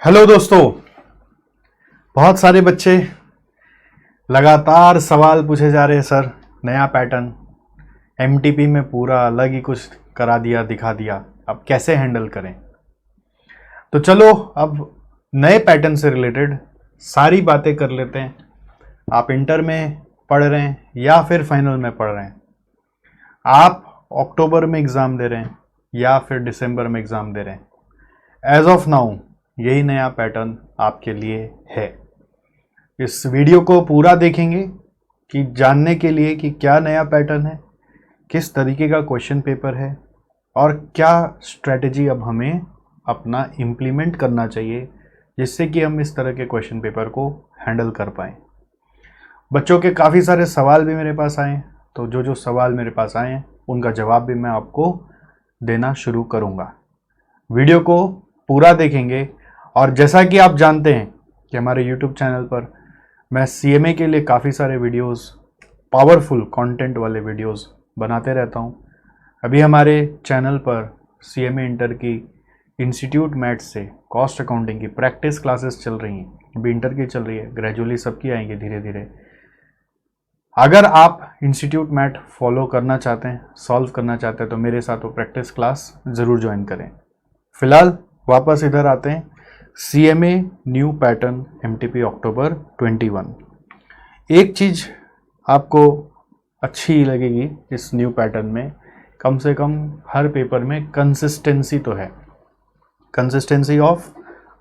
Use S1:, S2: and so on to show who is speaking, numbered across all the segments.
S1: Hello दोस्तों। बहुत सारे बच्चे लगातार सवाल पूछे जा रहे हैं, सर नया पैटर्न एमटीपी में पूरा अलग ही कुछ करा दिया, दिखा दिया, अब कैसे हैंडल करें। तो चलो अब नए पैटर्न से रिलेटेड सारी बातें कर लेते हैं। आप इंटर में पढ़ रहे हैं या फिर फाइनल में पढ़ रहे हैं, आप अक्टूबर में एग्ज़ाम दे रहे हैं या फिर दिसंबर में एग्ज़ाम दे रहे हैं, एज ऑफ नाउ यही नया पैटर्न आपके लिए है। इस वीडियो को पूरा देखेंगे कि जानने के लिए कि क्या नया पैटर्न है, किस तरीके का क्वेश्चन पेपर है और क्या स्ट्रेटजी अब हमें अपना इम्प्लीमेंट करना चाहिए जिससे कि हम इस तरह के क्वेश्चन पेपर को हैंडल कर पाएँ। बच्चों के काफ़ी सारे सवाल भी मेरे पास आए, तो जो सवाल मेरे पास आए हैं उनका जवाब भी मैं आपको देना शुरू करूँगा। वीडियो को पूरा देखेंगे और जैसा कि आप जानते हैं कि हमारे YouTube चैनल पर मैं CMA के लिए काफ़ी सारे वीडियोस, पावरफुल कंटेंट वाले वीडियोस बनाते रहता हूं। अभी हमारे चैनल पर CMA इंटर की इंस्टीट्यूट मैथ्स से कॉस्ट अकाउंटिंग की प्रैक्टिस क्लासेस चल रही हैं। अभी इंटर की चल रही है, ग्रेजुअली सबकी आएंगी धीरे धीरे। अगर आप इंस्टीट्यूट मैथ फॉलो करना चाहते हैं, सॉल्व करना चाहते हैं, तो मेरे साथ वो प्रैक्टिस क्लास ज़रूर ज्वाइन करें। फिलहाल वापस इधर आते हैं। CMA न्यू पैटर्न MTP अक्टूबर 21। एक चीज़ आपको अच्छी लगेगी इस न्यू पैटर्न में, कम से कम हर पेपर में कंसिस्टेंसी तो है, consistency of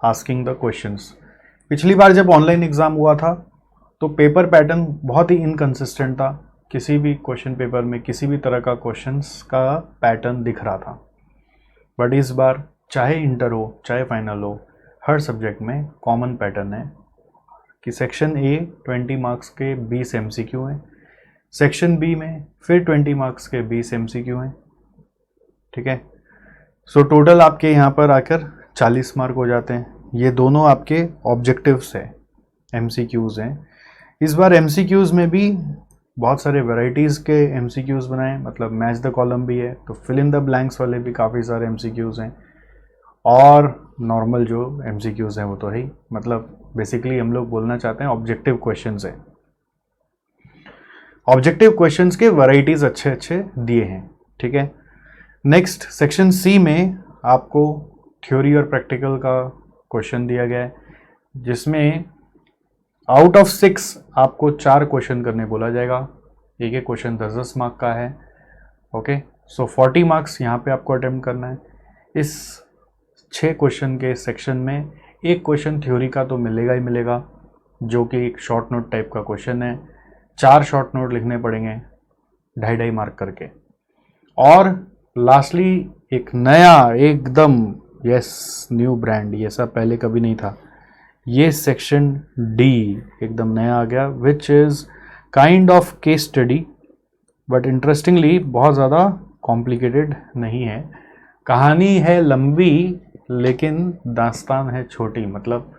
S1: asking the questions. पिछली बार जब ऑनलाइन एग्ज़ाम हुआ था तो पेपर पैटर्न बहुत ही इनकंसिस्टेंट था, किसी भी क्वेश्चन पेपर में किसी भी तरह का क्वेश्चंस का पैटर्न दिख रहा था। बट इस बार चाहे इंटर हो चाहे फाइनल हो, हर सब्जेक्ट में कॉमन पैटर्न है कि सेक्शन A 20 मार्क्स के 20 MCQ हैं, सेक्शन B में फिर 20 मार्क्स के 20 MCQ हैं। ठीक है, सो टोटल आपके यहाँ पर आकर 40 मार्क हो जाते हैं। ये दोनों आपके ऑब्जेक्टिव्स हैं, MCQs हैं। इस बार MCQs में भी बहुत सारे वैरायटीज़ के MCQs बनाए, मतलब मैच द कॉलम भी है, तो फिल इन द ब्लैंक्स वाले भी काफ़ी सारे MCQs हैं और नॉर्मल जो MCQs हैं वो तो है ही। मतलब बेसिकली हम लोग बोलना चाहते हैं ऑब्जेक्टिव क्वेश्चंस हैं। ऑब्जेक्टिव क्वेश्चंस के वैरायटीज़ अच्छे अच्छे दिए हैं। ठीक है, नेक्स्ट सेक्शन C में आपको थ्योरी और प्रैक्टिकल का क्वेश्चन दिया गया है, जिसमें आउट ऑफ 6 आपको 4 क्वेश्चन करने बोला जाएगा। एक एक क्वेश्चन 10-10 मार्क का है। ओके, सो 40 मार्क्स यहाँ पे आपको अटेम्प्ट करना है। इस 6 क्वेश्चन के सेक्शन में एक क्वेश्चन थ्योरी का तो मिलेगा ही मिलेगा, जो कि एक शॉर्ट नोट टाइप का क्वेश्चन है। 4 शॉर्ट नोट लिखने पड़ेंगे 2.5 मार्क करके। और लास्टली एक नया एकदम न्यू ब्रांड, ये सब पहले कभी नहीं था, ये सेक्शन D एकदम नया आ गया, which is kind of case study, but interestingly बहुत ज़्यादा कॉम्प्लिकेटेड नहीं है। कहानी है लंबी लेकिन दास्तान है छोटी, मतलब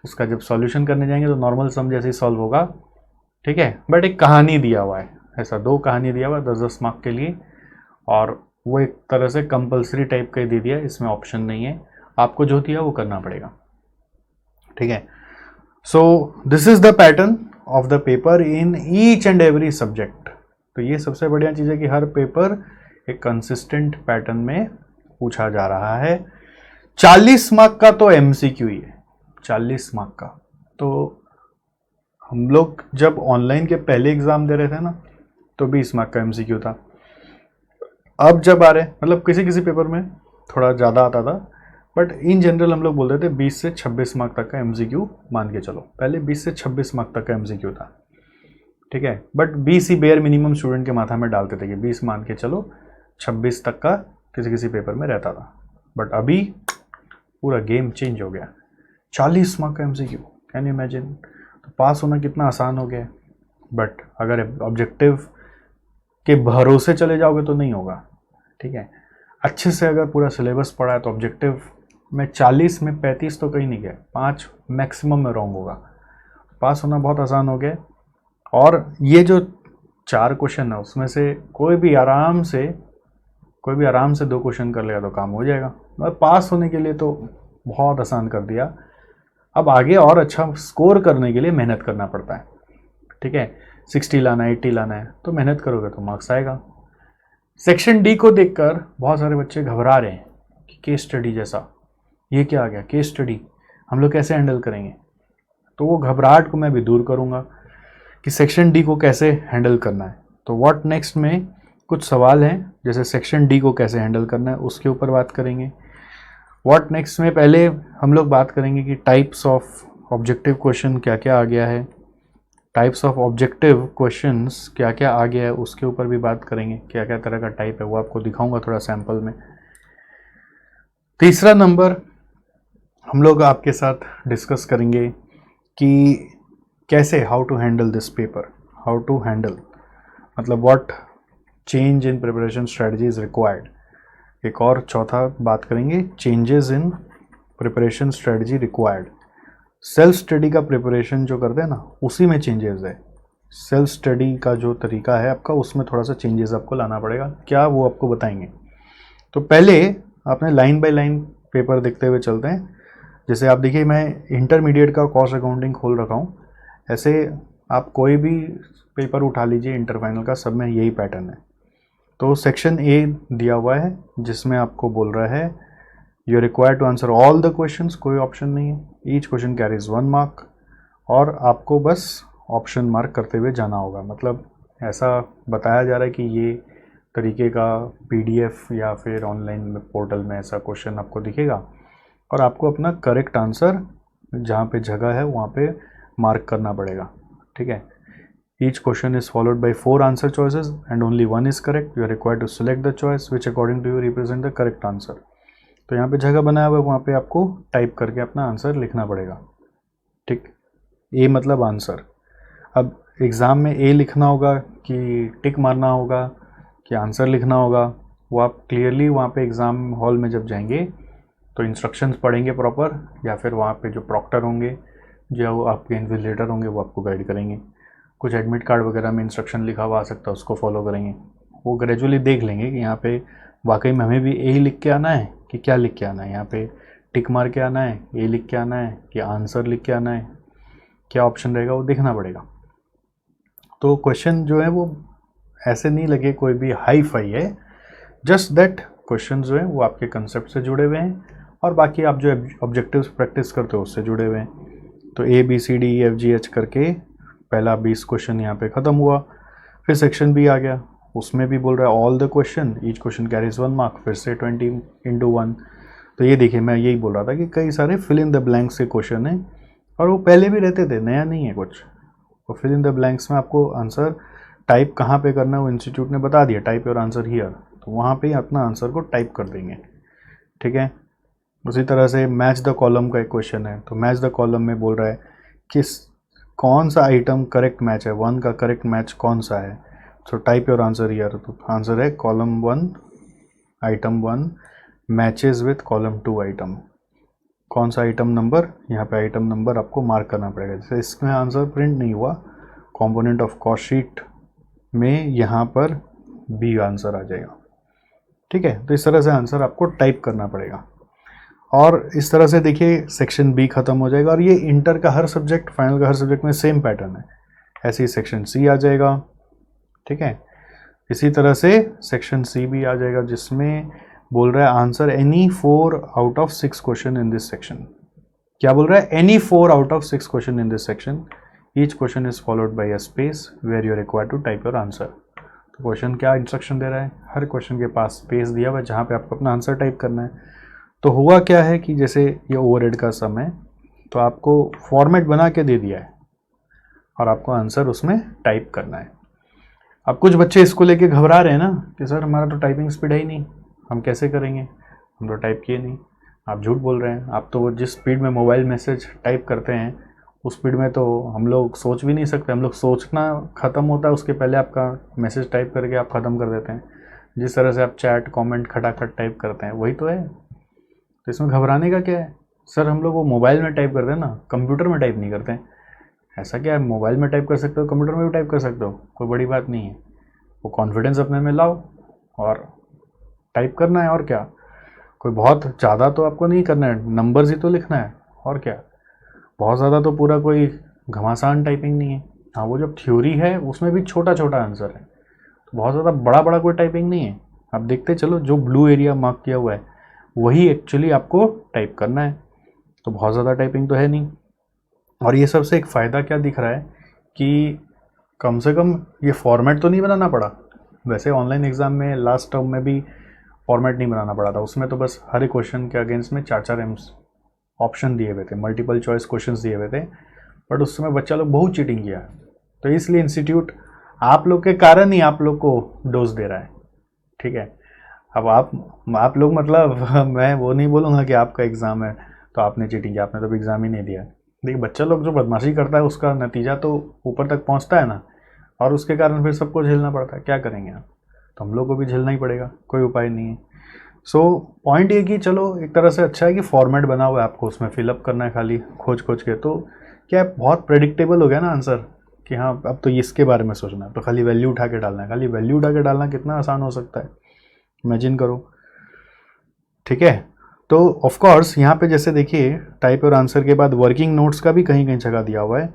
S1: उसका जब सॉल्यूशन करने जाएंगे तो नॉर्मल सम जैसे ही सॉल्व होगा। ठीक है, बट एक कहानी दिया हुआ है, ऐसा 2 कहानी दिया हुआ है 10-10 मार्क के लिए, और वो एक तरह से कंपलसरी टाइप का ही दे दिया, इसमें ऑप्शन नहीं है, आपको जो दिया वो करना पड़ेगा। ठीक है, so this is the pattern of the paper in each and every subject. तो ये सबसे बढ़िया चीज़ है कि हर पेपर एक कंसिस्टेंट पैटर्न में पूछा जा रहा है। 40 मार्क का तो MCQ ही है, 40 मार्क का। तो हम लोग जब ऑनलाइन के पहले एग्ज़ाम दे रहे थे ना, तो 20 मार्क का MCQ था। अब जब आ रहे, मतलब किसी किसी पेपर में थोड़ा ज़्यादा आता था, बट इन जनरल हम लोग बोल रहे थे 20 से 26 मार्क तक का MCQ मान के चलो। पहले 20 से 26 मार्क तक का MCQ था। ठीक है, but 20 he bare minimum student के माथा में डालते थे कि 20 मान के चलो, 26 तक का किसी किसी पेपर में रहता था। बट अभी पूरा गेम चेंज हो गया, 40 मार्क का MCQ, कैन यू इमेजिन। तो पास होना कितना आसान हो गया। बट अगर ऑब्जेक्टिव के भरोसे चले जाओगे तो नहीं होगा। ठीक है, अच्छे से अगर पूरा सिलेबस पढ़ा है तो ऑब्जेक्टिव में 40 में 35 तो कहीं नहीं गया, 5 मैक्सिमम में रॉन्ग होगा, पास होना बहुत आसान हो गया। और ये जो 4 क्वेश्चन है उसमें से कोई भी आराम से 2 क्वेश्चन कर लेगा तो काम हो जाएगा। मतलब पास होने के लिए तो बहुत आसान कर दिया। अब आगे और अच्छा स्कोर करने के लिए मेहनत करना पड़ता है, ठीक है। 60 लाना है, 80 लाना है, तो मेहनत करोगे तो मार्क्स आएगा। सेक्शन डी को देखकर बहुत सारे बच्चे घबरा रहे हैं कि केस स्टडी जैसा, ये क्या आ गया केस स्टडी, हम लोग कैसे हैंडल करेंगे। तो वो घबराहट को मैं भी दूर करूँगा कि सेक्शन डी को कैसे हैंडल करना है। तो व्हाट नेक्स्ट में कुछ सवाल हैं, जैसे सेक्शन डी को कैसे हैंडल करना है उसके ऊपर बात करेंगे। व्हाट नेक्स्ट में पहले हम लोग बात करेंगे कि टाइप्स ऑफ ऑब्जेक्टिव क्वेश्चन क्या क्या आ गया है, टाइप्स ऑफ ऑब्जेक्टिव क्वेश्चंस क्या क्या आ गया है उसके ऊपर भी बात करेंगे, क्या क्या तरह का टाइप है वो आपको दिखाऊंगा थोड़ा सैंपल में। तीसरा नंबर हम लोग आपके साथ डिस्कस करेंगे कि कैसे, how to handle this paper, how to handle मतलब what change in preparation strategy is required. एक और चौथा बात करेंगे changes in preparation strategy required. Self study का प्रिपरेशन जो करते हैं ना उसी में चेंजेस है। सेल्फ स्टडी का जो तरीका है आपका उसमें थोड़ा सा चेंजेस आपको लाना पड़ेगा, क्या वो आपको बताएंगे। तो पहले आपने लाइन बाय लाइन पेपर देखते हुए चलते हैं। जैसे आप देखिए मैं इंटरमीडिएट का कॉस्ट अकाउंटिंग खोल रखा हूँ, ऐसे आप कोई भी पेपर उठा लीजिए इंटर फाइनल का, सब में यही पैटर्न है। तो सेक्शन ए दिया हुआ है जिसमें आपको बोल रहा है you require to answer all the questions, कोई ऑप्शन नहीं है, ईच क्वेश्चन कैरीज 1 मार्क और आपको बस ऑप्शन मार्क करते हुए जाना होगा। मतलब ऐसा बताया जा रहा है कि ये तरीके का पीडीएफ या फिर ऑनलाइन पोर्टल में ऐसा क्वेश्चन आपको दिखेगा और आपको अपना करेक्ट आंसर जहाँ पे जगह है वहाँ पे मार्क करना पड़ेगा, ठीक है। Each question is followed by 4 answer choices and only one is correct. You are required to select the choice which according to you represent the correct answer. तो यहाँ पे जगह बनाया हुआ है वहाँ पे आपको टाइप करके अपना आंसर लिखना पड़ेगा, ठीक। ए मतलब आंसर। अब एग्ज़ाम में ए लिखना होगा कि टिक मारना होगा कि आंसर लिखना होगा, वो आप क्लियरली वहाँ पे एग्ज़ाम हॉल में जब जाएंगे तो इंस्ट्रक्शंस पढ़ेंगे प्रॉपर, या फिर वहाँ पे जो प्रॉक्टर होंगे, जो आपके इन्विजिलेटर होंगे वो आपको गाइड करेंगे। कुछ एडमिट कार्ड वगैरह में इंस्ट्रक्शन लिखा हुआ आ सकता है, उसको फॉलो करेंगे। वो ग्रेजुअली देख लेंगे कि यहाँ पे वाकई में हमें भी ए ही लिख के आना है कि क्या लिख के आना है, यहाँ पे टिक मार के आना है, ए लिख के आना है कि आंसर लिख के आना है, क्या ऑप्शन रहेगा वो देखना पड़ेगा। तो क्वेश्चन जो है वो ऐसे नहीं लगे कोई भी हाई फाई है, जस्ट दैट क्वेश्चन जो है वो आपके कंसेप्ट से जुड़े हुए हैं और बाकी आप जो ऑब्जेक्टिव्स प्रैक्टिस करते हो उससे जुड़े हुए हैं। तो A B C D E F G H करके पहला 20 क्वेश्चन यहाँ पे ख़त्म हुआ। फिर सेक्शन बी आ गया, उसमें भी बोल रहा है all the question each question carries 1 mark, फिर से 20/1। तो ये देखिए मैं यही बोल रहा था कि कई सारे फिल इन द ब्लैंक्स के क्वेश्चन हैं और वो पहले भी रहते थे, नया नहीं है कुछ। तो फिल इन द ब्लैंक्स में आपको आंसर टाइप कहाँ पे करना है वो इंस्टीट्यूट ने बता दिया, टाइप योर आंसर हियर, तो वहाँ पे ही अपना आंसर को टाइप कर देंगे, ठीक है। उसी तरह से मैच द कॉलम का एक क्वेश्चन है, तो मैच द कॉलम में बोल रहा है किस कौन सा आइटम करेक्ट मैच है, 1 का करेक्ट मैच कौन सा है। So type your answer here, तो आंसर है column 1 item 1 matches with column 2 item. कौन सा आइटम नंबर, यहाँ पे आइटम नंबर आपको मार्क करना पड़ेगा। जैसे इसमें आंसर प्रिंट नहीं हुआ, कंपोनेंट ऑफ कॉस्ट शीट में यहाँ पर बी आंसर आ जाएगा, ठीक है। तो इस तरह से आंसर आपको टाइप करना पड़ेगा और इस तरह से देखिए सेक्शन बी खत्म हो जाएगा। और ये इंटर का हर सब्जेक्ट, फाइनल का हर सब्जेक्ट में सेम पैटर्न है। ऐसे ही सेक्शन सी आ जाएगा, ठीक है। इसी तरह से सेक्शन सी भी आ जाएगा जिसमें बोल रहा है answer any 4 out of 6 question in this section. क्या बोल रहा है, any 4 out of 6 question in this section, each question is followed by a space where you require to type your answer. तो क्वेश्चन क्या इंस्ट्रक्शन दे रहा है, हर question के पास स्पेस दिया हुआ है जहाँ पे आपको अपना आंसर टाइप करना है। तो हुआ क्या है कि जैसे ये ओवरहेड का सम है तो आपको फॉर्मेट बना के दे दिया है और आपको आंसर उसमें टाइप करना है। अब कुछ बच्चे इसको लेके घबरा रहे हैं ना कि सर हमारा तो टाइपिंग स्पीड है ही नहीं, हम कैसे करेंगे, हम तो टाइप किए नहीं। आप झूठ बोल रहे हैं, आप तो वो जिस स्पीड में मोबाइल मैसेज टाइप करते हैं उस स्पीड में तो हम लोग सोच भी नहीं सकते। हम लोग सोचना ख़त्म होता है उसके पहले आपका मैसेज टाइप करके आप ख़त्म कर देते हैं। जिस तरह से आप चैट कमेंट खटाखट टाइप करते हैं वही तो है। तो इसमें घबराने का क्या है, सर हम लोग वो मोबाइल में टाइप करते हैं ना, कंप्यूटर में टाइप नहीं करते हैं। ऐसा क्या है, मोबाइल में टाइप कर सकते हो, कंप्यूटर में भी टाइप कर सकते हो, कोई बड़ी बात नहीं है। वो कॉन्फिडेंस अपने में लाओ और टाइप करना है और क्या। कोई बहुत ज़्यादा तो आपको नहीं करना है, नंबर्स ही तो लिखना है और क्या। बहुत ज़्यादा तो पूरा कोई घमासान टाइपिंग नहीं है। हाँ, वो जब थ्योरी है उसमें भी छोटा छोटा आंसर है, तो बहुत ज़्यादा बड़ा बड़ा कोई टाइपिंग नहीं है। आप देखते चलो, जो ब्लू एरिया मार्क किया हुआ है वही एक्चुअली आपको टाइप करना है, तो बहुत ज़्यादा टाइपिंग तो है नहीं। और ये सबसे एक फ़ायदा क्या दिख रहा है कि कम से कम ये फॉर्मेट तो नहीं बनाना पड़ा। वैसे ऑनलाइन एग्ज़ाम में लास्ट टर्म में भी फॉर्मेट नहीं बनाना पड़ा था, उसमें तो बस हर एक क्वेश्चन के अगेंस्ट में 4-4 ऑप्शन दिए हुए थे, मल्टीपल चॉइस क्वेश्चंस दिए हुए थे, बट उस समय बच्चा लोग बहुत चीटिंग किया। तो इसलिए इंस्टीट्यूट आप लोग के कारण ही आप लोग को डोज दे रहा है, ठीक है। अब आप लोग मतलब मैं वो नहीं बोलूँगा कि आपका एग्ज़ाम है तो आपने चीटिंग किया, आपने तो एग्ज़ाम ही नहीं दिया। देखिए, बच्चा लोग जो बदमाशी करता है उसका नतीजा तो ऊपर तक पहुंचता है ना, और उसके कारण फिर सबको झेलना पड़ता है। क्या करेंगे आप, तो हम लोग को भी झेलना ही पड़ेगा, कोई उपाय नहीं है। सो पॉइंट ये कि चलो एक तरह से अच्छा है कि फॉर्मेट बना हुआ है, आपको उसमें फिलअप करना है खाली खोज खोज के, तो क्या बहुत प्रेडिक्टेबल हो गया ना आंसर कि हाँ अब तो इसके बारे में सोचना है, तो खाली वैल्यू उठा के डालना है। खाली वैल्यू उठा के डालना कितना आसान हो सकता है, इमेजिन करो, ठीक है। तो ऑफ कोर्स यहाँ पे जैसे देखिए टाइप और आंसर के बाद वर्किंग नोट्स का भी कहीं कहीं जगह दिया हुआ है,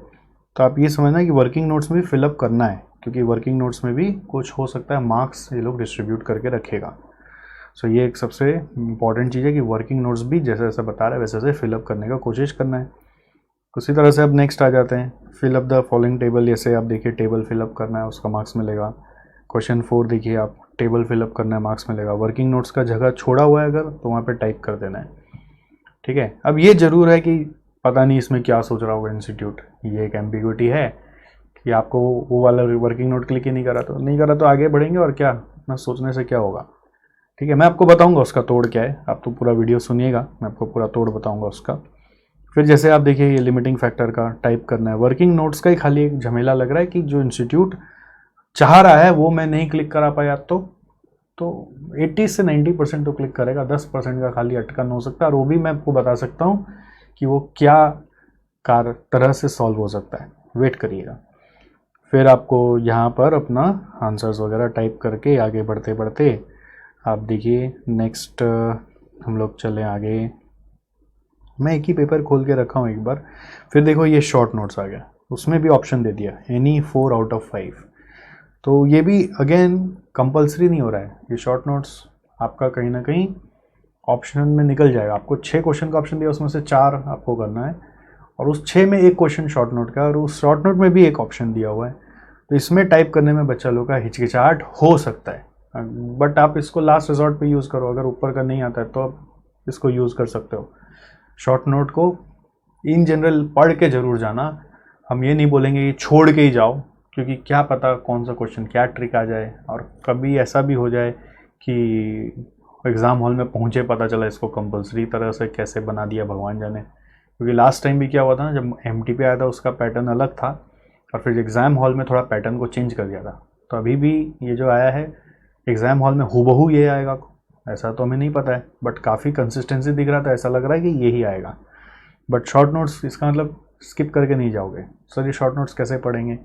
S1: तो आप ये समझना कि वर्किंग नोट्स में भी फिलअप करना है, क्योंकि वर्किंग नोट्स में भी कुछ हो सकता है मार्क्स ये लोग डिस्ट्रीब्यूट करके रखेगा। सो ये एक सबसे इंपॉर्टेंट चीज़ है कि वर्किंग नोट्स भी जैसे जैसे बता रहा है वैसे वैसे फिलअप करने का कोशिश करना है। उसी तरह से अब नेक्स्ट आ जाते हैं, फिलअप द फॉलोइंग टेबल। जैसे आप देखिए टेबल फिलअप करना है, उसका मार्क्स मिलेगा। क्वेश्चन 4 देखिए आप, टेबल फिलअप करना है, मार्क्स मिलेगा। वर्किंग नोट्स का जगह छोड़ा हुआ है अगर तो वहाँ पे टाइप कर देना है, ठीक है। अब ये जरूर है कि पता नहीं इसमें क्या सोच रहा होगा इंस्टीट्यूट, ये एक एम्बिग्विटी है कि आपको वो वाला वर्किंग नोट क्लिक ही नहीं करा तो आगे बढ़ेंगे और क्या, अपना सोचने से क्या होगा, ठीक है। मैं आपको बताऊंगा उसका तोड़ क्या है, आप तो पूरा वीडियो सुनिएगा, मैं आपको पूरा तोड़ बताऊंगा उसका। फिर जैसे आप देखिए ये लिमिटिंग फैक्टर का टाइप करना है। वर्किंग नोट्स का ही खाली एक झमेला लग रहा है कि जो इंस्टीट्यूट चाह रहा है वो मैं नहीं क्लिक करा पाया, तो 80 से 90% तो क्लिक करेगा, 10% का खाली अटकन हो सकता है, और वो भी मैं आपको बता सकता हूँ कि वो क्या तरह से सॉल्व हो सकता है, वेट करिएगा। फिर आपको यहाँ पर अपना आंसर्स वगैरह टाइप करके आगे बढ़ते बढ़ते आप देखिए नेक्स्ट हम लोग चलें आगे। मैं एक ही पेपर खोल के रखा हूँ एक बार, फिर देखो ये शॉर्ट नोट्स आ गया, उसमें भी ऑप्शन दे दिया एनी 4 आउट ऑफ 5। तो ये भी अगेन कंपलसरी नहीं हो रहा है, ये शॉर्ट नोट्स आपका कहीं ना कहीं ऑप्शन में निकल जाएगा। आपको 6 क्वेश्चन का ऑप्शन दिया, उसमें से 4 आपको करना है, और उस 6 में एक क्वेश्चन शॉर्ट नोट का, और उस शॉर्ट नोट में भी एक ऑप्शन दिया हुआ है। तो इसमें टाइप करने में बच्चा लोग का हिचकिचाहट हो सकता है, बट आप इसको लास्ट रिजॉर्ट पे यूज़ करो। अगर ऊपर का नहीं आता है तो आप इसको यूज़ कर सकते हो। शॉर्ट नोट को इन जनरल पढ़ के ज़रूर जाना, हम ये नहीं बोलेंगे कि छोड़ के ही जाओ, क्योंकि क्या पता कौन सा क्वेश्चन क्या ट्रिक आ जाए, और कभी ऐसा भी हो जाए कि एग्ज़ाम हॉल में पहुँचे पता चला इसको कंपलसरी तरह से कैसे बना दिया भगवान जाने। क्योंकि लास्ट टाइम भी क्या हुआ था ना, जब MT पे आया था उसका पैटर्न अलग था, और फिर एग्ज़ाम हॉल में थोड़ा पैटर्न को चेंज कर दिया था। तो अभी भी ये जो आया है एग्ज़ाम हॉल में हूबहू ये आएगा, ऐसा तो हमें नहीं पता है, बट काफ़ी कंसिस्टेंसी दिख रहा था, ऐसा लग रहा है कि यही आएगा। बट शॉर्ट नोट्स इसका मतलब स्किप करके नहीं जाओगे। सर ये शॉर्ट नोट्स कैसे पढ़ेंगे?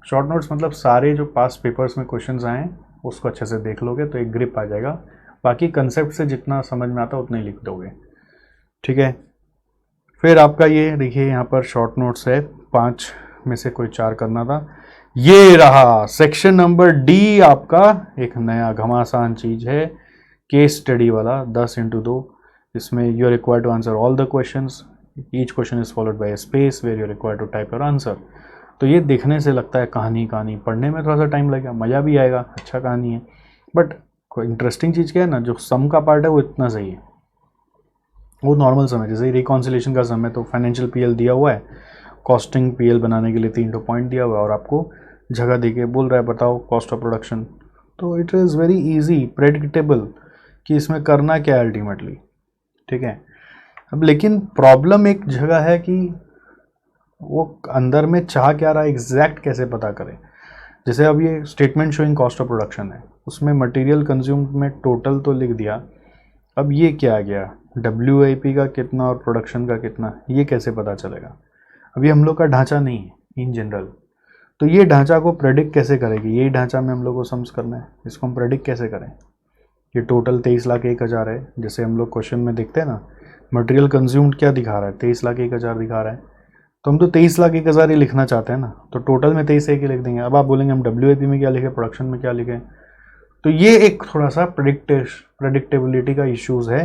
S1: शॉर्ट नोट्स मतलब सारे जो पास्ट पेपर्स में क्वेश्चंस आए हैं उसको अच्छे से देख लोगे तो एक ग्रिप आ जाएगा, बाकी कंसेप्ट से जितना समझ में आता है उतना ही लिख दोगे, ठीक है। फिर आपका ये देखिए यहाँ पर शॉर्ट नोट्स है, 5 में से कोई 4 करना था। ये रहा सेक्शन नंबर D, आपका एक नया घमासान चीज है, केस स्टडी वाला 10x2। इसमें you are required to answer all the questions, each question is followed by space where you are required to type your answer. तो ये देखने से लगता है कहानी, पढ़ने में थोड़ा सा टाइम लगेगा, मज़ा भी आएगा, अच्छा कहानी है, बट कोई इंटरेस्टिंग चीज़ क्या है ना, जो सम का पार्ट है वो इतना सही है, वो नॉर्मल समय जैसे रिकॉन्सिलेशन का समय तो फाइनेंशियल PL दिया हुआ है, कॉस्टिंग PL बनाने के लिए 3 पॉइंट दिया हुआ है, और आपको जगह दे के बोल रहा है बताओ कॉस्ट ऑफ प्रोडक्शन। तो it is very easy predictable कि इसमें करना क्या है अल्टीमेटली, ठीक है। अब लेकिन प्रॉब्लम एक जगह है कि वो अंदर में चाह क्या रहा है, एग्जैक्ट कैसे पता करें। जैसे अब ये statement showing cost of production है, उसमें मटेरियल कंज्यूम्ड में टोटल तो लिख दिया, अब ये क्या आ गया WIP का कितना और प्रोडक्शन का कितना, ये कैसे पता चलेगा? अभी हम लोग का ढांचा नहीं है इन जनरल, तो ये ढांचा को प्रेडिक्ट कैसे करेगी, यही ढांचा में हम लोग को सम्स करना है, इसको हम प्रेडिक्ट कैसे करें, ये टोटल 23,01,000 है। जैसे हम लोग क्वेश्चन में देखते हैं ना, मटेरियल कंज्यूम्ड क्या दिखा रहा है, 23,01,000 दिखा रहा है, तो हम तो 23,01,000 ही लिखना चाहते हैं ना, तो टोटल में 23,01 ही लिख देंगे। अब आप बोलेंगे हम WIP में क्या लिखे, प्रोडक्शन में क्या लिखें, तो ये एक थोड़ा सा प्रेडिक्टेबिलिटी का इश्यूज़ है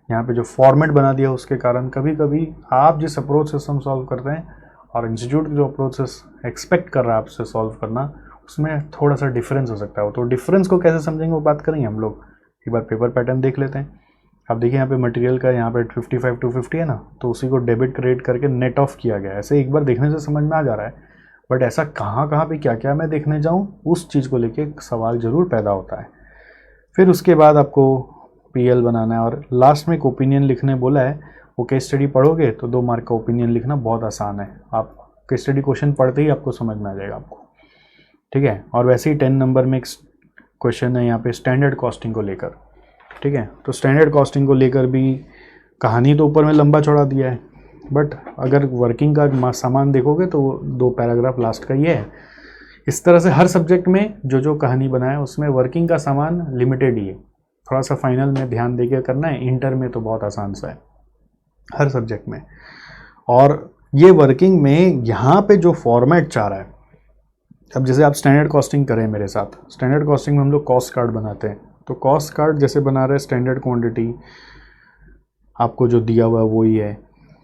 S1: यहाँ पे। जो फॉर्मेट बना दिया उसके कारण कभी कभी आप जिस अप्रोच से सम सॉल्व करते हैं और इंस्टीट्यूट जो अप्रोच से एक्सपेक्ट कर रहा है आपसे सॉल्व करना, उसमें थोड़ा सा डिफरेंस हो सकता है। तो डिफरेंस को कैसे समझेंगे वो बात करेंगे हम लोग। एक बार पेपर पैटर्न देख लेते हैं। अब देखिए यहाँ पे मटेरियल का यहाँ पे 55 to 50 है ना, तो उसी को डेबिट क्रेडिट करके नेट ऑफ किया गया है। ऐसे एक बार देखने से समझ में आ जा रहा है, बट ऐसा कहाँ कहाँ पे क्या क्या मैं देखने जाऊँ, उस चीज़ को लेके सवाल ज़रूर पैदा होता है। फिर उसके बाद आपको PL बनाना है और लास्ट में एक ओपिनियन लिखने बोला है। वो केस स्टडी पढ़ोगे तो 2 मार्क का ओपिनियन लिखना बहुत आसान है। आप केस स्टडी क्वेश्चन पढ़ते ही आपको समझ में आ जाएगा आपको, ठीक है। और वैसे ही 10 नंबर में एक क्वेश्चन है यहाँ पे स्टैंडर्ड कॉस्टिंग को लेकर, ठीक है। तो स्टैंडर्ड कॉस्टिंग को लेकर भी कहानी तो ऊपर में लंबा चौड़ा दिया है, बट अगर वर्किंग का सामान देखोगे तो 2 पैराग्राफ लास्ट का ये है। इस तरह से हर सब्जेक्ट में जो कहानी बनाए उसमें वर्किंग का सामान लिमिटेड ही है। थोड़ा सा फाइनल में ध्यान देके करना है, इंटर में तो बहुत आसान सा है हर सब्जेक्ट में। और ये वर्किंग में यहाँ पे जो फॉर्मेट चाह रहा है, अब जैसे आप स्टैंडर्ड कॉस्टिंग करें मेरे साथ, स्टैंडर्ड कॉस्टिंग में हम लोग कॉस्ट कार्ड बनाते हैं। तो कॉस्ट कार्ड जैसे बना रहे हैं, स्टैंडर्ड क्वांटिटी आपको जो दिया हुआ है वही है,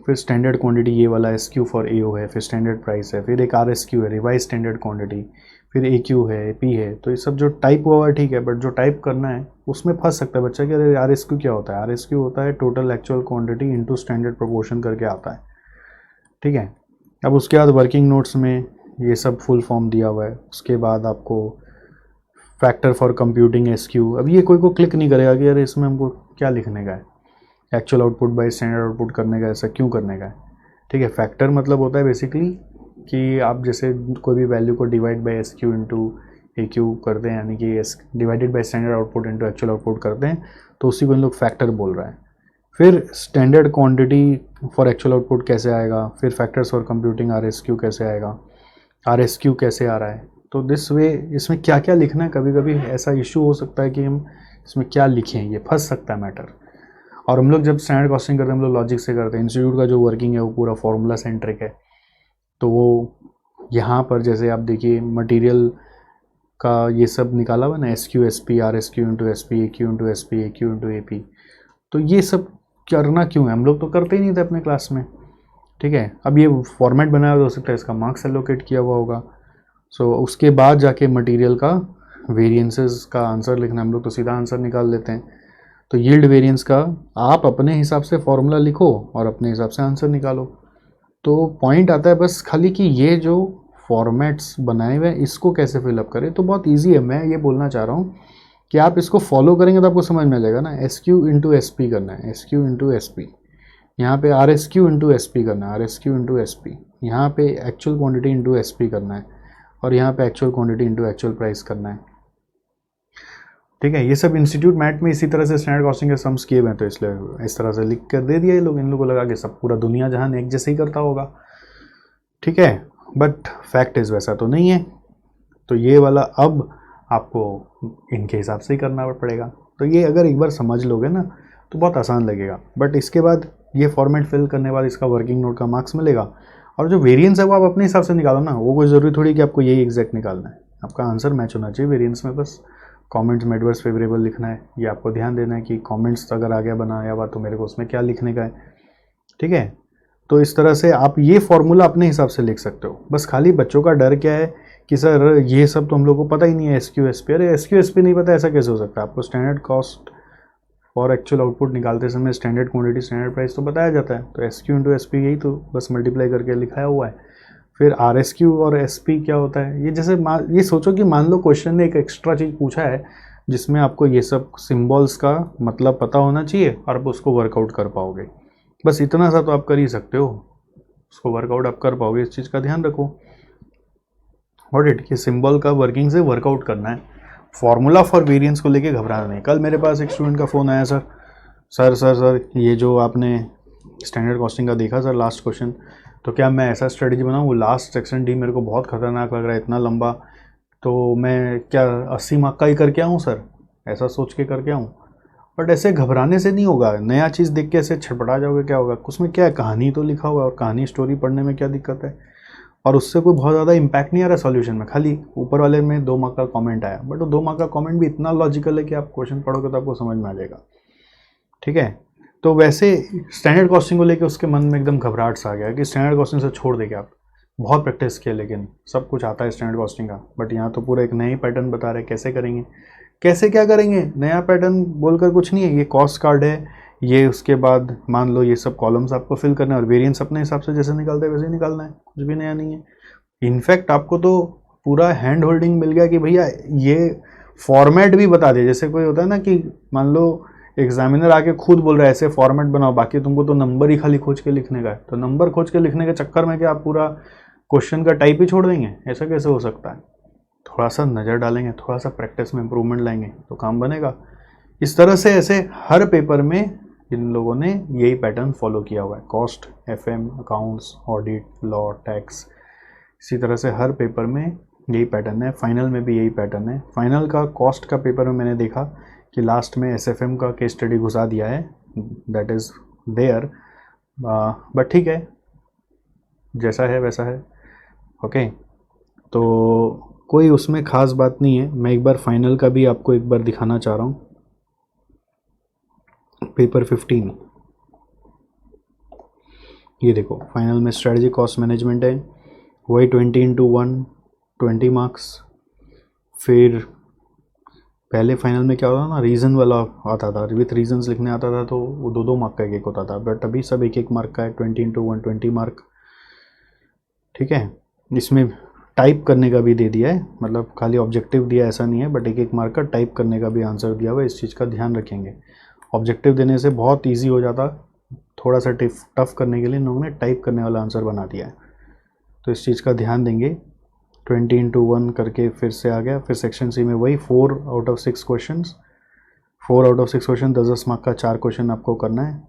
S1: फिर स्टैंडर्ड क्वांटिटी ये वाला SQ फॉर AO है, फिर स्टैंडर्ड प्राइस है, फिर एक RSQ है रिवाइज स्टैंडर्ड क्वांटिटी, फिर AQ है, AP है। तो ये सब जो टाइप हुआ है ठीक है, बट जो टाइप करना है उसमें फंस सकता है बच्चा कि अरे RSQ क्या होता है। RSQ होता है total actual quantity into standard proportion करके आता है, ठीक है। अब उसके बाद वर्किंग नोट्स में ये सब फुल फॉर्म दिया हुआ है। उसके बाद आपको फैक्टर फॉर कंप्यूटिंग SQ, अब ये कोई को क्लिक नहीं करेगा कि अरे इसमें हमको क्या लिखने का है, actual output by standard output करने का, ऐसा क्यों करने का है, ठीक है। फैक्टर मतलब होता है बेसिकली कि आप जैसे कोई भी वैल्यू को divide by SQ into AQ करते हैं, यानी कि divided by standard output into actual output करते हैं, तो उसी को इन लोग फैक्टर बोल रहा है। फिर standard quantity for actual output कैसे आएगा, फिर फैक्टर्स फॉर कंप्यूटिंग RSQ कैसे आएगा, RSQ कैसे आ रहा है। तो दिस वे इसमें क्या क्या लिखना है, कभी कभी ऐसा इशू हो सकता है कि हम इसमें क्या लिखें, ये फंस सकता है मैटर। और हम लोग जब स्टैंडर्ड कॉस्टिंग करते हैं हम लोग लॉजिक से करते हैं। इंस्टीट्यूट का जो वर्किंग है वो पूरा फॉर्मूला सेंट्रिक है। तो वो यहाँ पर जैसे आप देखिए मटेरियल का ये सब निकाला हुआ ना, SQ SP RSQ into SP AQ into SP AQ into AP, तो ये सब करना क्यों है, हम लोग तो करते ही नहीं थे अपने क्लास में, ठीक है। अब ये फॉर्मेट बनाया हुआ हो सकता है, इसका मार्क्स एलोकेट किया हुआ होगा। सो उसके बाद जाके मटेरियल का वेरिएंसेस का आंसर लिखना, हम लोग तो सीधा आंसर निकाल लेते हैं। तो यील्ड वेरिएंस का आप अपने हिसाब से फॉर्मूला लिखो और अपने हिसाब से आंसर निकालो। तो पॉइंट आता है बस खाली कि ये जो फॉर्मेट्स बनाए हुए हैं इसको कैसे फिलअप करें। तो बहुत इजी है, मैं ये बोलना चाह रहा हूँ कि आप इसको फॉलो करेंगे तो आपको समझ में आ जाएगा ना। SQ इंटू SP करना है, SQ इंटू SP, यहाँ पे RSQ इंटू SP करना है, RSQ इंटू SP, यहाँ पे एक्चुअल क्वांटिटी इंटू SP करना है, और यहाँ पे actual quantity into actual price करना है, ठीक है। ये सब इंस्टीट्यूट मैट में इसी तरह से स्टैंडर्ड कॉस्टिंग के सम्स किए हुए हैं, तो इसलिए इस तरह से लिख कर दे दिया ये लोग। इन लोगों को लगा कि सब पूरा दुनिया जहान एक जैसे ही करता होगा, ठीक है, बट फैक्ट इज़ वैसा तो नहीं है। तो ये वाला अब आपको इनके हिसाब से ही करना पड़ेगा। तो ये अगर एक बार समझ लोगे ना तो बहुत आसान लगेगा। बट इसके बाद ये फॉर्मेट फिल करने के बाद इसका वर्किंग नोट का मार्क्स मिलेगा, और जो वेरिएंस है वो आप अपने हिसाब से निकालो ना। वो कोई ज़रूरी थोड़ी कि आपको यही एग्जैक्ट निकालना है, आपका आंसर मैच होना चाहिए वेरिएंस में। बस कमेंट्स में एडवर्स फेवरेबल लिखना है, ये आपको ध्यान देना है कि कमेंट्स अगर आ गया बनाया हुआ तो मेरे को उसमें क्या लिखने का है, ठीक है। तो इस तरह से आप ये फॉर्मूला अपने हिसाब से लिख सकते हो। बस खाली बच्चों का डर क्या है कि सर ये सब तो हम लोग को पता ही नहीं है, SQ SP, अरे SQ SP नहीं पता ऐसा कैसे हो सकता है। आपको स्टैंडर्ड कॉस्ट और एक्चुअल आउटपुट निकालते समय स्टैंडर्ड क्वांटिटी स्टैंडर्ड प्राइस तो बताया जाता है। तो SQ इंटू SP यही तो बस मल्टीप्लाई करके लिखाया हुआ है। फिर RSQ और SP क्या होता है, ये जैसे ये सोचो कि मान लो क्वेश्चन ने एक एक्स्ट्रा चीज़ पूछा है जिसमें आपको ये सब सिम्बॉल्स का मतलब पता होना चाहिए और आप उसको वर्कआउट कर पाओगे। बस इतना सा तो आप कर ही सकते हो, उसको वर्कआउट आप कर पाओगे, इस चीज़ का ध्यान रखो। व्हाट इट, कि सिंबल का वर्किंग से वर्कआउट करना है, फॉर्मूला फॉर वेरिएंस को लेके घबराना नहीं। कल मेरे पास एक स्टूडेंट का फ़ोन आया, सर ये जो आपने स्टैंडर्ड कॉस्टिंग का देखा सर लास्ट क्वेश्चन, तो क्या मैं ऐसा स्ट्रेटजी बनाऊँ, वो लास्ट सेक्शन डी मेरे को बहुत खतरनाक लग रहा है, इतना लंबा, तो मैं क्या 80 मार्क का ही करके आऊँ सर, ऐसा सोच के करके आऊँ। बट ऐसे घबराने से नहीं होगा, नया चीज़ देख के ऐसे छटपटा जाओगे क्या होगा, उसमें क्या है, कहानी तो लिखा हुआ है और कहानी स्टोरी पढ़ने में क्या दिक्कत है, और उससे कोई बहुत ज़्यादा इम्पैक्ट नहीं आ रहा सॉल्यूशन में, खाली ऊपर वाले में 2 मार्क का कमेंट आया, बट वो 2 मार्क का कमेंट भी इतना लॉजिकल है कि आप क्वेश्चन पढ़ोगे तो आपको समझ में आ जाएगा। ठीक है, तो वैसे स्टैंडर्ड कॉस्टिंग को लेकर उसके मन में एकदम घबराहट सा आ गया कि स्टैंडर्ड कॉस्टिंग से छोड़ देंगे आप, बहुत प्रैक्टिस किया लेकिन सब कुछ आता है स्टैंडर्ड कॉस्टिंग का, बट यहाँ तो पूरा एक नया ही पैटर्न बता रहे हैं कैसे करेंगे, कैसे क्या करेंगे, नया पैटर्न बोलकर कुछ नहीं है, ये कॉस्ट कार्ड है, ये उसके बाद मान लो ये सब कॉलम्स आपको फिल करना है और वेरिएंस अपने हिसाब से जैसे निकालते हैं वैसे ही निकालना है, कुछ भी नया नहीं है। इनफैक्ट आपको तो पूरा हैंड होल्डिंग मिल गया कि भैया ये फॉर्मेट भी बता दे, जैसे कोई होता है ना कि मान लो एग्जामिनर आके खुद बोल रहा है ऐसे फॉर्मेट बनाओ, बाकी तुमको तो नंबर ही खाली खोज के लिखने का है, तो नंबर खोज के लिखने के चक्कर में क्या आप पूरा क्वेश्चन का टाइप ही छोड़ देंगे, ऐसा कैसे हो सकता है। थोड़ा सा नज़र डालेंगे, थोड़ा सा प्रैक्टिस में इम्प्रूवमेंट लाएंगे तो काम बनेगा। इस तरह से ऐसे हर पेपर में इन लोगों ने यही पैटर्न फॉलो किया हुआ है, cost, FM, accounts, audit, law, tax, इसी तरह से हर पेपर में यही पैटर्न है। फाइनल में भी यही पैटर्न है। फाइनल का कॉस्ट का पेपर में मैंने देखा कि लास्ट में एसएफएम का केस स्टडी घुसा दिया है, दैट इज़ देयर, बट ठीक है, जैसा है वैसा है। ओके, तो कोई उसमें ख़ास बात नहीं है। मैं एक बार फाइनल का भी आपको एक बार दिखाना चाह रहा हूँ। पेपर 15, ये देखो, फाइनल में स्ट्रेटजी कॉस्ट मैनेजमेंट है, वही 20x1 20 मार्क्स। फिर पहले फाइनल में क्या होता था ना, रीज़न वाला आता था, विथ रीजंस लिखने आता था, तो वो 2-2 मार्क का एक होता था, बट अभी सब 1-1 मार्क का है, 20x1 20 मार्क। ठीक है, इसमें टाइप करने का भी दे दिया है, मतलब खाली ऑब्जेक्टिव दिया ऐसा नहीं है, बट 1-1 मार्क का टाइप करने का भी आंसर दिया हुआ है। इस चीज़ का ध्यान रखेंगे, ऑब्जेक्टिव देने से बहुत ईजी हो जाता, थोड़ा सा टफ करने के लिए इन लोगों ने टाइप करने वाला आंसर बना दिया है, तो इस चीज़ का ध्यान देंगे। 20x1 करके फिर से आ गया। फिर सेक्शन सी में वही 4 out of 6 question, 4 out of 6 question, 10-10 mark का 4 क्वेश्चन आपको करना है।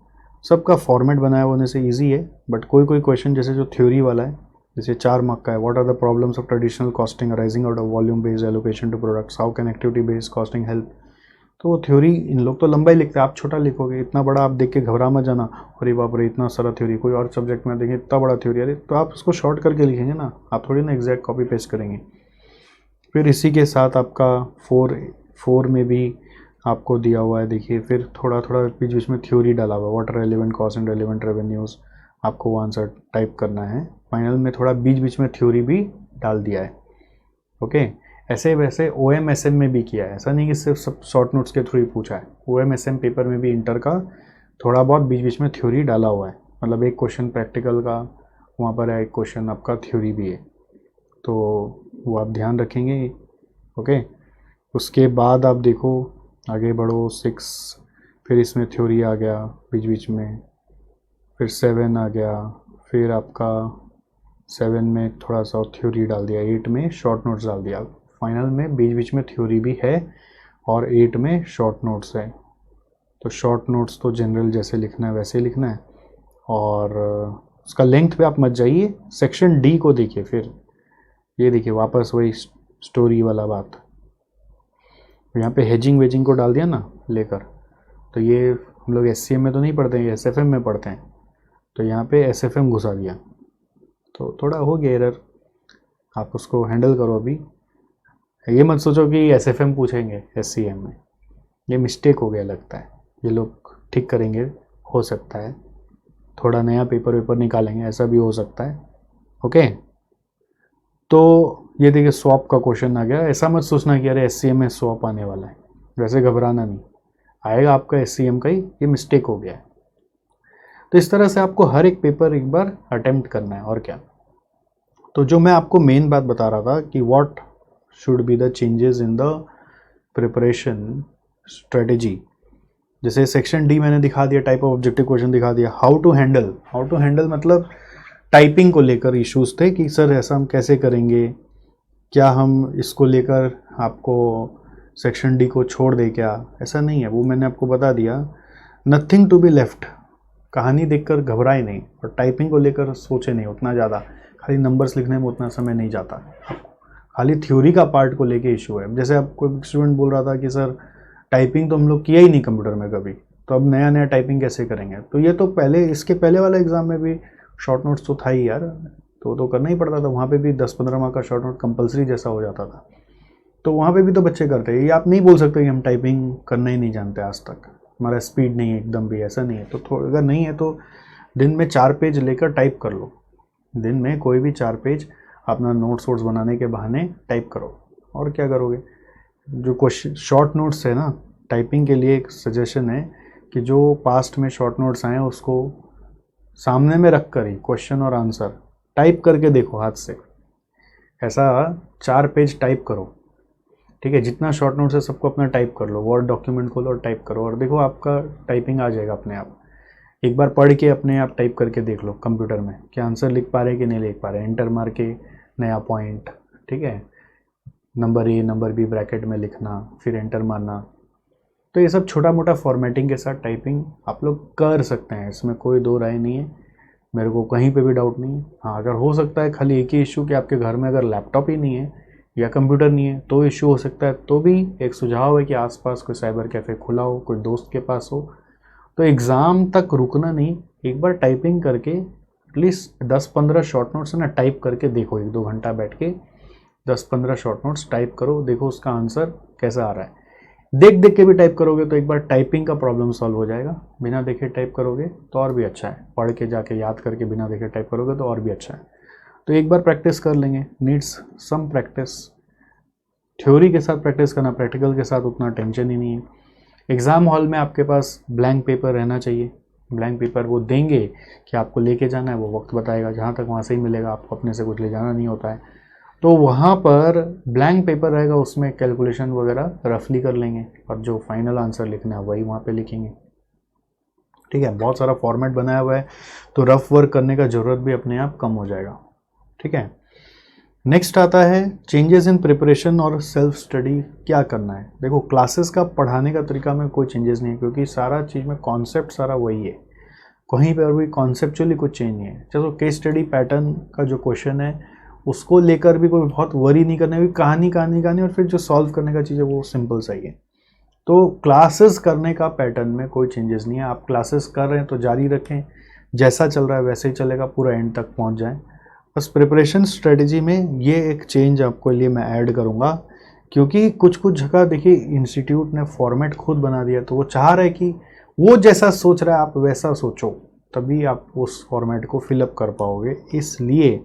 S1: सबका फॉर्मेट बनाया होने से ईजी है, बट कोई कोई क्वेश्चन जैसे जो थ्योरी वाला है, जैसे 4 मार्क का है, what are the problems of traditional costing arising out of volume based allocation to products, how can activity based costing help. तो वो थ्योरी इन लोग तो लंबा ही लिखते हैं, आप छोटा लिखोगे, इतना बड़ा आप देख के घबरा मत जाना, अरे बाप रे इतना सारा थ्योरी, कोई और सब्जेक्ट में देखेंगे इतना बड़ा थ्योरी, अरे तो आप उसको शॉर्ट करके लिखेंगे ना, आप थोड़ी ना एग्जैक्ट कॉपी पेस्ट करेंगे। फिर इसी के साथ आपका 4 में भी आपको दिया हुआ है, देखिए, फिर थोड़ा थोड़ा बीच बीच में थ्योरी डाला हुआ है, what are relevant cost and relevant revenues, आपको वो आंसर टाइप करना है। फाइनल में थोड़ा बीच बीच में थ्योरी भी डाल दिया है। ओके, ऐसे वैसे OMSM में भी किया है, ऐसा नहीं कि सिर्फ सब शॉर्ट नोट्स के थ्रू ही पूछा है, OMSM पेपर में भी इंटर का थोड़ा बहुत बीच बीच में थ्योरी डाला हुआ है, मतलब एक क्वेश्चन प्रैक्टिकल का वहाँ पर है, एक क्वेश्चन आपका थ्योरी भी है, तो वो आप ध्यान रखेंगे। ओके, उसके बाद आप देखो आगे बढ़ो 6, फिर इसमें थ्योरी आ गया बीच बीच में, फिर 7 आ गया, फिर आपका 7 में थोड़ा सा थ्योरी डाल दिया, 8 में शॉर्ट नोट्स डाल दिया। फाइनल में बीच बीच में थ्योरी भी है और 8 में शॉर्ट नोट्स है। तो शॉर्ट नोट्स तो जनरल जैसे लिखना है वैसे लिखना है, और उसका लेंथ पे आप मत जाइए। सेक्शन डी को देखिए, फिर ये देखिए वापस वही स्टोरी वाला बात, यहाँ पे हेजिंग वेजिंग को डाल दिया ना लेकर, तो ये हम लोग SCM में तो नहीं पढ़ते हैं, SFM में पढ़ते हैं, तो यहाँ पे SFM घुसा दिया, तो थोड़ा हो गया एरर, आप उसको हैंडल करो। अभी ये मत सोचो कि SFM पूछेंगे SCM में, ये मिस्टेक हो गया लगता है, ये लोग ठीक करेंगे, हो सकता है थोड़ा नया पेपर निकालेंगे, ऐसा भी हो सकता है। ओके, तो ये देखिए स्वैप का क्वेश्चन आ गया, ऐसा मत सोचना कि अरे SCM में स्वैप आने वाला है, वैसे घबराना नहीं, आएगा आपका SCM का ही, ये मिस्टेक हो गया है। तो इस तरह से आपको हर एक पेपर एक बार अटेम्प्ट करना है, और क्या। तो जो मैं आपको मेन बात बता रहा था कि what should be the changes in the preparation strategy, जैसे सेक्शन डी मैंने दिखा दिया, टाइप ऑफ ऑब्जेक्टिव क्वेश्चन दिखा दिया, हाउ टू हैंडल मतलब टाइपिंग को लेकर इश्यूज थे कि सर ऐसा हम कैसे करेंगे, क्या हम इसको लेकर आपको सेक्शन डी को छोड़ दे क्या, ऐसा नहीं है, वो मैंने आपको बता दिया। नथिंग टू बी लेफ्ट, कहानी देखकर घबराए नहीं, और टाइपिंग को लेकर सोचे नहीं उतना ज़्यादा, खाली नंबर्स लिखने में उतना समय नहीं जाता, खाली थ्योरी का पार्ट को लेके इशू है। जैसे आप कोई स्टूडेंट बोल रहा था कि सर टाइपिंग तो हम लोग किया ही नहीं कंप्यूटर में कभी, तो अब नया नया टाइपिंग कैसे करेंगे। तो ये तो पहले, इसके पहले वाला एग्ज़ाम में भी शॉर्ट नोट्स तो था ही यार, तो करना ही पड़ता था। वहाँ पे भी 10-15 मार्क का शॉर्ट नोट कंपलसरी जैसा हो जाता था, तो वहाँ पे भी तो बच्चे करते हैं। ये आप नहीं बोल सकते कि हम टाइपिंग करना ही नहीं जानते आज तक, हमारा स्पीड नहीं है एकदम भी, ऐसा नहीं है। तो अगर नहीं है तो दिन में 4 पेज लेकर टाइप कर लो, दिन में कोई भी 4 पेज अपना नोट्स वोट्स बनाने के बहाने टाइप करो। और क्या करोगे, जो क्वेश्चन शॉर्ट नोट्स है ना, टाइपिंग के लिए एक सजेशन है कि जो पास्ट में शॉर्ट नोट्स आए उसको सामने में रख कर ही क्वेश्चन और आंसर टाइप करके देखो हाथ से। ऐसा 4 पेज टाइप करो, ठीक है। जितना शॉर्ट नोट्स है सबको अपना टाइप कर लो, वर्ड डॉक्यूमेंट खोलो और टाइप करो, और देखो आपका टाइपिंग आ जाएगा अपने आप। एक बार पढ़ के अपने आप टाइप करके देख लो कंप्यूटर में कि आंसर लिख पा रहे कि नहीं लिख पा रहे। एंटर मार के नया पॉइंट, ठीक है, number A number B bracket में लिखना, फिर एंटर मारना। तो ये सब छोटा मोटा फॉर्मेटिंग के साथ टाइपिंग आप लोग कर सकते हैं, इसमें कोई दो राय नहीं है, मेरे को कहीं पे भी डाउट नहीं है। हाँ, अगर हो सकता है खाली एक ही इशू कि आपके घर में अगर लैपटॉप ही नहीं है या कंप्यूटर नहीं है तो इशू हो सकता है, तो भी एक सुझाव है कि आसपास कोई साइबर कैफ़े खुला हो, कोई दोस्त के पास हो। तो एग्ज़ाम तक रुकना नहीं, एक बार टाइपिंग करके एटलीस्ट 10-15 शॉर्ट नोट्स है ना टाइप करके देखो, 1-2 घंटा बैठ के 10-15 शॉर्ट नोट्स टाइप करो, देखो उसका आंसर कैसा आ रहा है। देख देख के भी टाइप करोगे तो एक बार टाइपिंग का प्रॉब्लम सॉल्व हो जाएगा, बिना देखे टाइप करोगे तो और भी अच्छा है, पढ़ के जाके याद करके बिना देखे टाइप करोगे तो और भी अच्छा है। तो एक बार प्रैक्टिस कर लेंगे, नीड्स सम प्रैक्टिस। थ्योरी के साथ प्रैक्टिस करना, प्रैक्टिकल के साथ उतना टेंशन ही नहीं है। एग्ज़ाम हॉल में आपके पास ब्लैंक पेपर रहना चाहिए, ब्लैंक पेपर वो देंगे कि आपको लेके जाना है, वो वक्त बताएगा, जहाँ तक वहाँ से ही मिलेगा, आपको अपने से कुछ ले जाना नहीं होता है। तो वहाँ पर ब्लैंक पेपर रहेगा, उसमें कैलकुलेशन वगैरह रफली कर लेंगे और जो फाइनल आंसर लिखना है वही वहाँ पे लिखेंगे, ठीक है। बहुत सारा फॉर्मेट बनाया हुआ है तो रफ वर्क करने का ज़रूरत भी अपने आप कम हो जाएगा, ठीक है। नेक्स्ट आता है चेंजेस इन प्रिपरेशन और सेल्फ स्टडी। क्या करना है, देखो क्लासेस का पढ़ाने का तरीका में कोई चेंजेस नहीं है, क्योंकि सारा चीज़ में कॉन्सेप्ट सारा वही है, कहीं पर भी कॉन्सेप्चुअली कुछ चेंज नहीं है। चलो केस स्टडी पैटर्न का जो क्वेश्चन है उसको लेकर भी कोई बहुत वरी नहीं करना है, कहानी और फिर जो सॉल्व करने का चीज़ है वो सिंपल सही है। तो क्लासेस करने का पैटर्न में कोई चेंजेस नहीं है, आप क्लासेस कर रहे हैं तो जारी रखें, जैसा चल रहा है वैसे ही चलेगा, पूरा एंड तक पहुंच जाएं। बस प्रिपरेशन स्ट्रेटजी में ये एक चेंज आपको लिए मैं ऐड करूंगा, क्योंकि कुछ जगह देखिए इंस्टीट्यूट ने फॉर्मेट खुद बना दिया, तो वो चाह रहे कि वो जैसा सोच रहा है आप वैसा सोचो, तभी आप उस फॉर्मेट को फिलअप कर पाओगे। इसलिए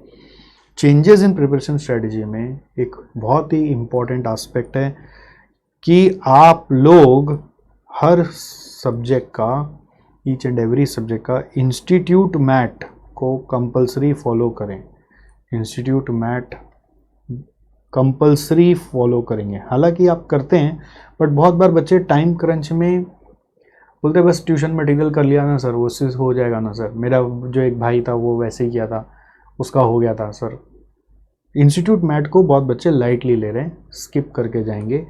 S1: चेंजेस इन प्रिपरेशन स्ट्रेटजी में एक बहुत ही इम्पॉर्टेंट एस्पेक्ट है कि आप लोग हर सब्जेक्ट का, ईच एंड एवरी सब्जेक्ट का इंस्टीट्यूट मैट को कंपलसरी फॉलो करें। इंस्टीट्यूट मैट कंपलसरी फॉलो करेंगे, हालांकि आप करते हैं बट बहुत बार बच्चे टाइम क्रंच में बोलते बस ट्यूशन मटेरियल कर लिया ना सर, वो चीज़ हो जाएगा ना सर, मेरा जो एक भाई था वो वैसे ही किया था, उसका हो गया था सर। इंस्टीट्यूट मैट को बहुत बच्चे लाइटली ले रहे हैं, स्किप करके जाएंगे,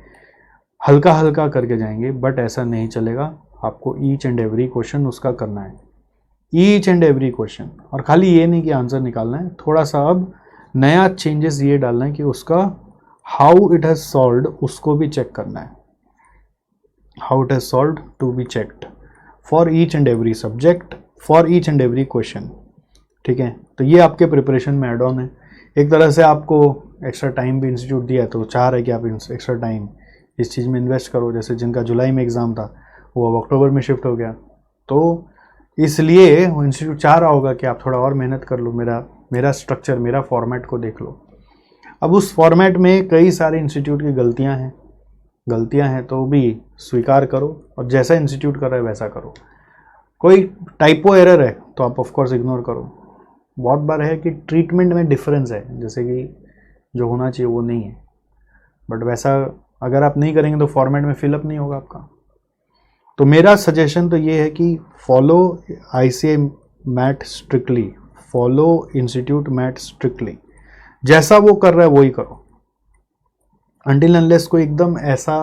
S1: हल्का हल्का करके जाएंगे, बट ऐसा नहीं चलेगा। आपको ईच एंड एवरी क्वेश्चन उसका करना है, ईच एंड एवरी क्वेश्चन। और खाली ये नहीं कि आंसर निकालना है, थोड़ा सा अब नया चेंजेस ये डालना है कि उसका हाउ इट हैज़ सॉल्व्ड उसको भी चेक करना है, how it has solved to be checked for each and every subject, for each and every question, ठीक है। तो ये आपके प्रिपरेशन में एड ऑन है। एक तरह से आपको एक्स्ट्रा टाइम भी इंस्टीट्यूट दिया है, तो चाह रहे कि आप एक्स्ट्रा टाइम इस चीज़ में इन्वेस्ट करो। जैसे जिनका जुलाई में एग्ज़ाम था वो अब अक्टूबर में शिफ्ट हो गया, तो इसलिए वो इंस्टीट्यूट चाह रहा होगा कि आप थोड़ा और मेहनत कर लो, मेरा स्ट्रक्चर, मेरा फॉर्मेट को देख लो। अब उस फॉर्मेट में कई सारे इंस्टीट्यूट की गलतियां हैं तो भी स्वीकार करो, और जैसा इंस्टीट्यूट कर रहा है वैसा करो। कोई टाइपो एरर है तो आप ऑफकोर्स इग्नोर करो। बहुत बार है कि ट्रीटमेंट में डिफरेंस है, जैसे कि जो होना चाहिए वो नहीं है, बट वैसा अगर आप नहीं करेंगे तो फॉर्मेट में फिलअप नहीं होगा आपका। तो मेरा सजेशन तो ये है कि follow ICA mat strictly, follow institute mat strictly, जैसा वो कर रहा है वही करो। अनटिल अनलेस कोई एकदम ऐसा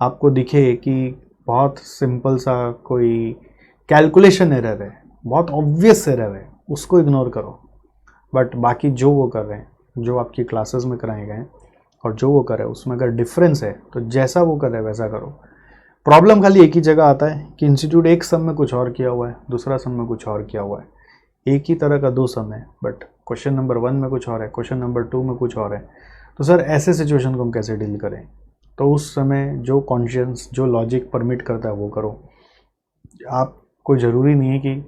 S1: आपको दिखे कि बहुत सिंपल सा कोई कैलकुलेशन एरर है, बहुत ऑब्वियस एरर है, उसको इग्नोर करो। बट बाकी जो वो कर रहे हैं, जो आपकी क्लासेस में कराए गए हैं और जो वो कर रहे हैं उसमें अगर डिफरेंस है तो जैसा वो कर रहे हैं वैसा करो। प्रॉब्लम खाली एक ही जगह आता है कि इंस्टीट्यूट एक सम में कुछ और किया हुआ है, दूसरा सम में कुछ और किया हुआ है। एक ही तरह का 2 सम है, बट क्वेश्चन नंबर 1 में कुछ और है, क्वेश्चन नंबर 2 में कुछ और है। तो सर ऐसे सिचुएशन को हम कैसे डील करें? तो उस समय जो कॉन्शियस, जो लॉजिक परमिट करता है वो करो। आपको ज़रूरी नहीं है कि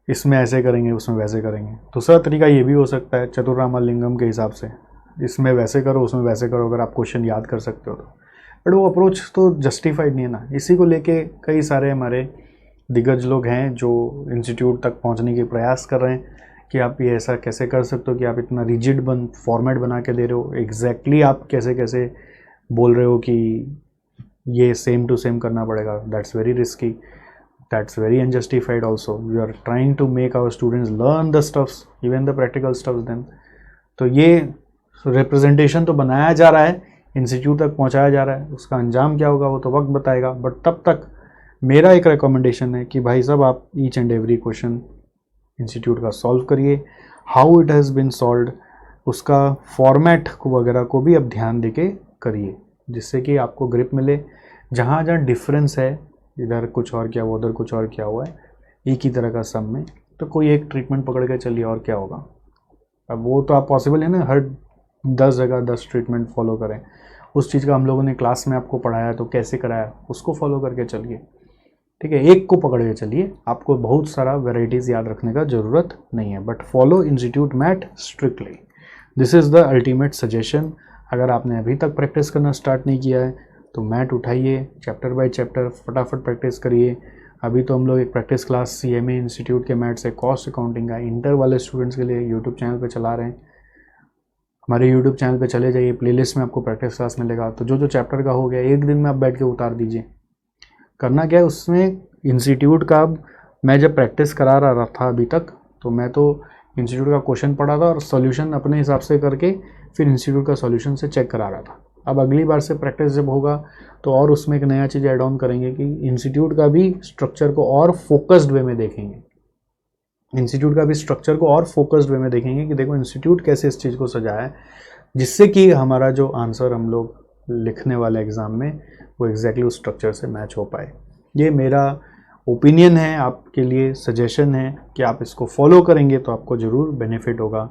S1: इसमें ऐसे करेंगे उसमें वैसे करेंगे। दूसरा तरीका ये भी हो सकता है चतुर्रामालिंगम के हिसाब से, इसमें वैसे करो उसमें वैसे करो, अगर आप क्वेश्चन याद कर सकते हो तो। बट वो अप्रोच तो जस्टिफाइड नहीं है ना। इसी को लेके कई सारे हमारे दिग्गज लोग हैं जो इंस्टीट्यूट तक पहुंचने के प्रयास कर रहे हैं कि आप ये ऐसा कैसे कर सकते हो कि आप इतना रिजिड फॉर्मेट बना के दे रहे हो, एग्जैक्टली आप कैसे कैसे बोल रहे हो कि ये सेम टू सेम करना पड़ेगा। That's very risky, that's very unjustified also. You are trying to make our students learn the stuffs, even the practical stuffs then. तो ये रिप्रेजेंटेशन तो बनाया जा रहा है, इंस्टीट्यूट तक पहुंचाया जा रहा है, उसका अंजाम क्या होगा वो तो वक्त बताएगा। बट तब तक मेरा एक रिकमेंडेशन है कि भाई साहब आप each and every question institute का सॉल्व करिए, how it has been solved, उसका फॉर्मेट को वगैरह को भी अब ध्यान देके करिए, जिससे कि आपको ग्रिप मिले। जहाँ जहाँ डिफरेंस है, इधर कुछ और क्या हुआ उधर कुछ और क्या हुआ है, एक ही तरह का सब में, तो कोई एक ट्रीटमेंट पकड़ के चलिए और क्या होगा। अब वो तो आप पॉसिबल है ना हर 10 जगह 10 ट्रीटमेंट फॉलो करें। उस चीज़ का हम लोगों ने क्लास में आपको पढ़ाया तो कैसे कराया, उसको फॉलो करके चलिए, ठीक है। एक को पकड़ के चलिए, आपको बहुत सारा वेराइटीज़ याद रखने का ज़रूरत नहीं है, but follow institute mat strictly. This is the ultimate suggestion. अगर आपने अभी तक प्रैक्टिस करना स्टार्ट नहीं किया है तो मैट उठाइए, चैप्टर बाय चैप्टर फटाफट प्रैक्टिस करिए। अभी तो हम लोग एक प्रैक्टिस क्लास CMA इंस्टीट्यूट के मैट से कॉस्ट अकाउंटिंग का इंटर वाले स्टूडेंट्स के लिए यूट्यूब चैनल पे चला रहे हैं। हमारे यूट्यूब चैनल पे चले जाइए, प्लेलिस्ट में आपको प्रैक्टिस क्लास मिलेगा। तो जो जो चैप्टर का हो गया एक दिन में आप बैठ के उतार दीजिए। करना क्या है उसमें, इंस्टीट्यूट का मैं जब प्रैक्टिस करा रहा था अभी तक, तो मैं तो इंस्टीट्यूट का क्वेश्चन पढ़ा था और सोल्यूशन अपने हिसाब से करके फिर इंस्टीट्यूट का सोल्यूशन से चेक करा रहा था। अब अगली बार से प्रैक्टिस जब होगा तो और उसमें एक नया चीज़ ऐड ऑन करेंगे कि इंस्टीट्यूट का भी स्ट्रक्चर को और फोकस्ड वे में देखेंगे। इंस्टीट्यूट का भी स्ट्रक्चर को और फोकस्ड वे में देखेंगे कि देखो इंस्टीट्यूट कैसे इस चीज़ को सजाया है, जिससे कि हमारा जो आंसर हम लोग लिखने वाले एग्ज़ाम में वो एग्जैक्टली उस स्ट्रक्चर से मैच हो पाए। ये मेरा ओपिनियन है, आपके लिए सजेशन है कि आप इसको फॉलो करेंगे तो आपको ज़रूर बेनिफिट होगा।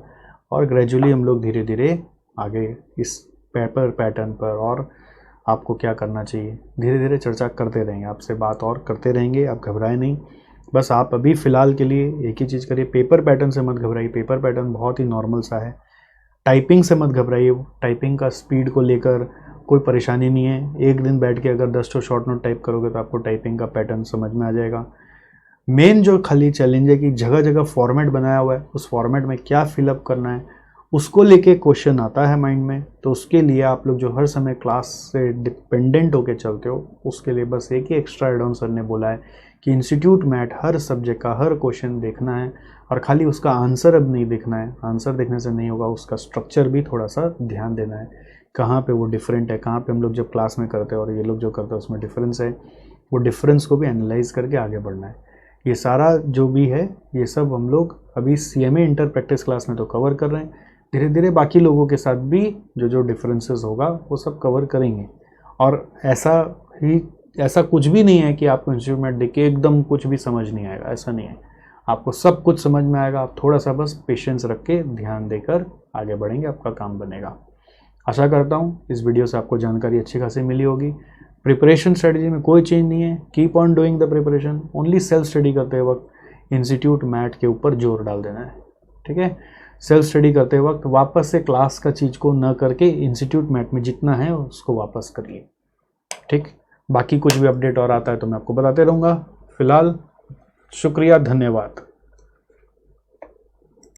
S1: और ग्रेजुअली हम लोग धीरे धीरे आगे इस पेपर पैटर्न पर और आपको क्या करना चाहिए धीरे धीरे चर्चा करते रहेंगे, आपसे बात और करते रहेंगे। आप घबराएं नहीं, बस आप अभी फ़िलहाल के लिए एक ही चीज़ करिए, पेपर पैटर्न से मत घबराइए। पेपर पैटर्न बहुत ही नॉर्मल सा है। टाइपिंग से मत घबराइए, टाइपिंग का स्पीड को लेकर कोई परेशानी नहीं है। एक दिन बैठ के अगर 10 तो शॉर्ट नोट टाइप करोगे तो आपको टाइपिंग का पैटर्न समझ में आ जाएगा। मेन जो खाली चैलेंज है कि जगह जगह फॉर्मेट बनाया हुआ है, उस फॉर्मेट में क्या फिलअप करना है उसको लेके क्वेश्चन आता है माइंड में। तो उसके लिए आप लोग जो हर समय क्लास से डिपेंडेंट होके चलते हो, उसके लिए बस एक ही एक्स्ट्रा एड ऑन सर ने बोला है कि इंस्टीट्यूट मैट हर सब्जेक्ट का हर क्वेश्चन देखना है और खाली उसका आंसर अब नहीं देखना है। आंसर देखने से नहीं होगा, उसका स्ट्रक्चर भी थोड़ा सा ध्यान देना है, कहाँ पे वो डिफरेंट है, कहाँ पे हम लोग जब क्लास में करते हैं और ये लोग जो करते हैं उसमें डिफरेंस है, वो डिफरेंस को भी एनालाइज करके आगे बढ़ना है। ये सारा जो भी है ये सब हम लोग अभी CMA इंटर प्रैक्टिस क्लास में तो कवर कर रहे हैं, धीरे धीरे बाकी लोगों के साथ भी जो जो डिफरेंसेस होगा वो सब कवर करेंगे। और ऐसा कुछ भी नहीं है कि आपको इंस्टीट्यूट में देख के एकदम कुछ भी समझ नहीं आएगा, ऐसा नहीं है। आपको सब कुछ समझ में आएगा, आप थोड़ा सा बस पेशेंस रख के ध्यान देकर आगे बढ़ेंगे, आपका काम बनेगा। आशा करता हूँ इस वीडियो से आपको जानकारी अच्छी खासी मिली होगी। प्रिपरेशन स्ट्रेटजी में कोई चेंज नहीं है, keep on doing the preparation, only self study करते वक्त इंस्टीट्यूट मैट के ऊपर जोर डाल देना है, ठीक है। सेल्फ स्टडी करते वक्त वापस से क्लास का चीज़ को न करके इंस्टीट्यूट मैट में जितना है उसको वापस करिए, ठीक। बाकी कुछ भी अपडेट और आता है तो मैं आपको बताते रहूँगा। फिलहाल शुक्रिया, धन्यवाद।